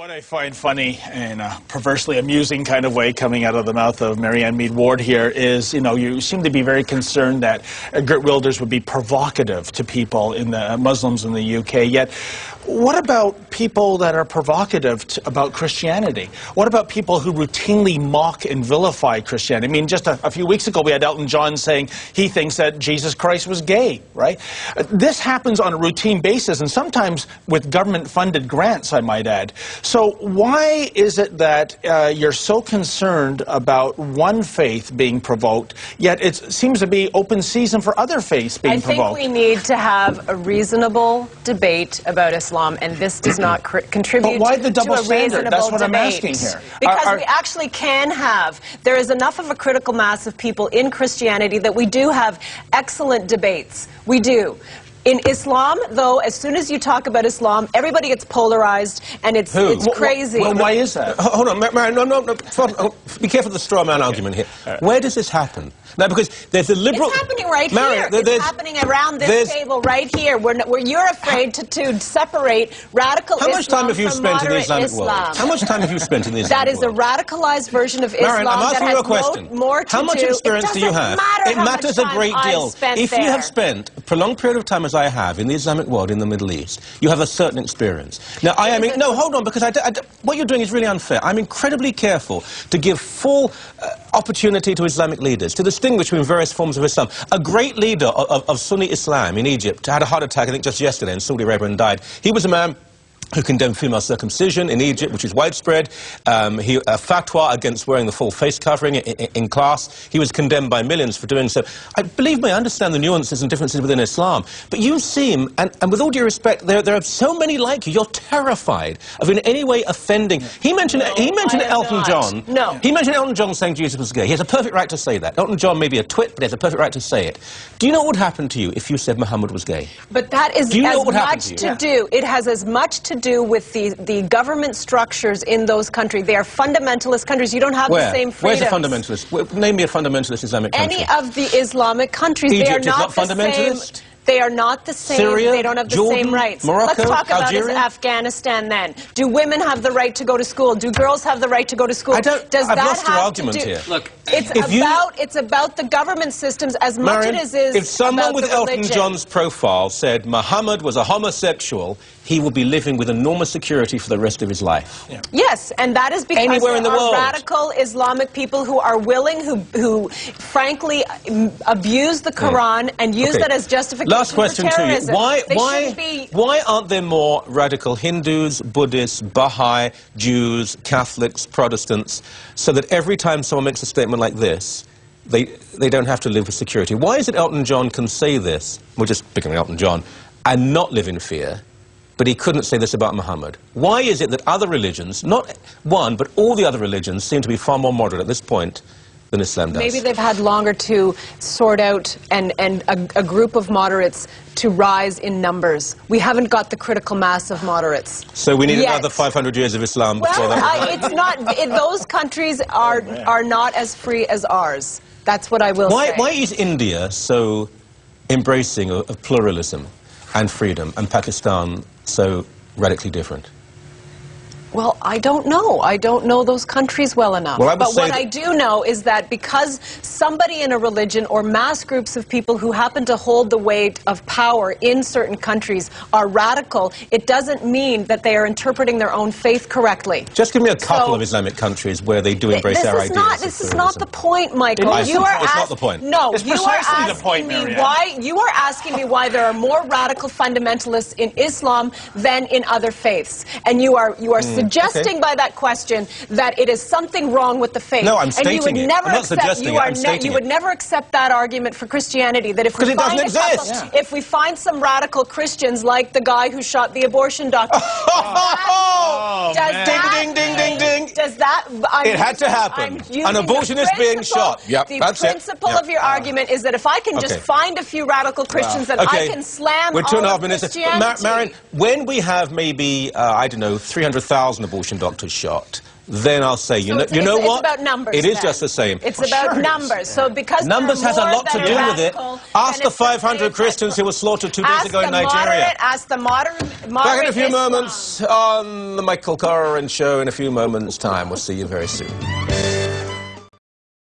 What I find funny in a perversely amusing kind of way coming out of the mouth of Marianne Meade Ward here is, you seem to be very concerned that Geert Wilders would be provocative to people in the Muslims in the UK. Yet, what about people that are provocative about Christianity? What about people who routinely mock and vilify Christianity? I mean, just a few weeks ago we had Elton John saying he thinks that Jesus Christ was gay, right? This happens on a routine basis and sometimes with government-funded grants, I might add. So why is it that you're so concerned about one faith being provoked, yet it seems to be open season for other faiths being provoked? I think we need to have a reasonable debate about Islam, and this does not contribute but why the double to a standard? reasonable That's what debate. I'm asking here. Because we actually can have. There is enough of a critical mass of people in Christianity that we do have excellent debates. We do. In Islam, though, as soon as you talk about Islam, everybody gets polarized, and it's crazy. Well, why is that? Hold on, Marianne, no, be careful of the straw man argument here. Where does this happen? Now, because there's a liberal... It's happening right Marianne, here. It's happening around this table right here, where you're afraid to separate radical Islam from moderate Islam. How much time have you spent in the Islamic world? How much time have you spent in the Islamic world? That is a radicalized version of Islam. Marianne, I'm asking you a question. More to how much experience do you have? It matters a great deal. If you have spent a prolonged period of time, as I have, in the Islamic world, in the Middle East, you have a certain experience. Now, no, hold on, because what you're doing is really unfair. I'm incredibly careful to give full opportunity to Islamic leaders to distinguish between various forms of Islam. A great leader of Sunni Islam in Egypt had a heart attack, I think, just yesterday in Saudi Arabia and died. He was a man who condemned female circumcision in Egypt, which is widespread. A fatwa against wearing the full face covering in class. He was condemned by millions for doing so. Believe me, I understand the nuances and differences within Islam, but you seem, and with all due respect, there are so many like you, you're terrified of in any way offending. He mentioned Elton John. No. He mentioned Elton John saying Jesus was gay. He has a perfect right to say that. Elton John may be a twit, but he has a perfect right to say it. Do you know what would happen to you if you said Muhammad was gay? But that is as much to do. It has as much to do with the government structures in those countries. They are fundamentalist countries. You don't have the same freedoms. Where's a fundamentalist? Name me a fundamentalist Islamic country. Any of the Islamic countries. Egypt they are not is not fundamentalist? Same. They are not the same. Syria, they don't have the Jordan, same rights. Morocco, Let's talk about Algeria? Afghanistan then. Do women have the right to go to school? Do girls have the right to go to school? I've lost your argument here. Look, it's about the government systems as much as it is if someone with Elton religion. John's profile said Muhammad was a homosexual, he will be living with enormous security for the rest of his life. Yeah. Yes, and that is because Anywhere in the world. Radical Islamic people who are willing, who frankly abuse the Quran and use that as justification Last question for terrorism. To you. Why aren't there more radical Hindus, Buddhists, Baha'i, Jews, Catholics, Protestants, so that every time someone makes a statement like this, they don't have to live with security? Why is it Elton John can say this, we're just picking Elton John, and not live in fear, but he couldn't say this about Muhammad? Why is it that other religions, not one, but all the other religions, seem to be far more moderate at this point than Islam does? Maybe they've had longer to sort out and a group of moderates to rise in numbers. We haven't got the critical mass of moderates. So we need another 500 years of Islam before that? It's not. Those countries are not as free as ours. That's what I will say. Why is India so embracing of pluralism and freedom, and Pakistan so radically different? Well, I don't know. I don't know those countries well enough. Well, but what I do know is that because somebody in a religion or mass groups of people who happen to hold the weight of power in certain countries are radical, it doesn't mean that they are interpreting their own faith correctly. Just give me a couple of Islamic countries where they do embrace our ideas. This is not the point, Michael. It's not the point. No, it's precisely the point, Marianne. You are asking me why there are more radical fundamentalists in Islam than in other faiths, and you are suggesting by that question that it is something wrong with the faith. No, I'm stating it. I'm not suggesting it, I'm stating it. You would never accept that argument for Christianity, that if we find if we find some radical Christians like the guy who shot the abortion doctor, ding, ding, ding, ding. Does that... It had to happen. An abortion is being shot. Yep, the principle of your argument is that if I can just find a few radical Christians that I can slam We're 2.5 minutes. Christianity. Marianne, when we have maybe, I don't know, 300,000 abortion doctors shot, then I'll say, you know what? It's about numbers. It is just the same. It's about numbers. So because numbers has a lot to do with it. Ask the 500 Christians who were slaughtered 2 days ago in Nigeria. Ask the moderate. Back in a few moments on the Michael Corrin Show in a few moments' time. We'll see you very soon.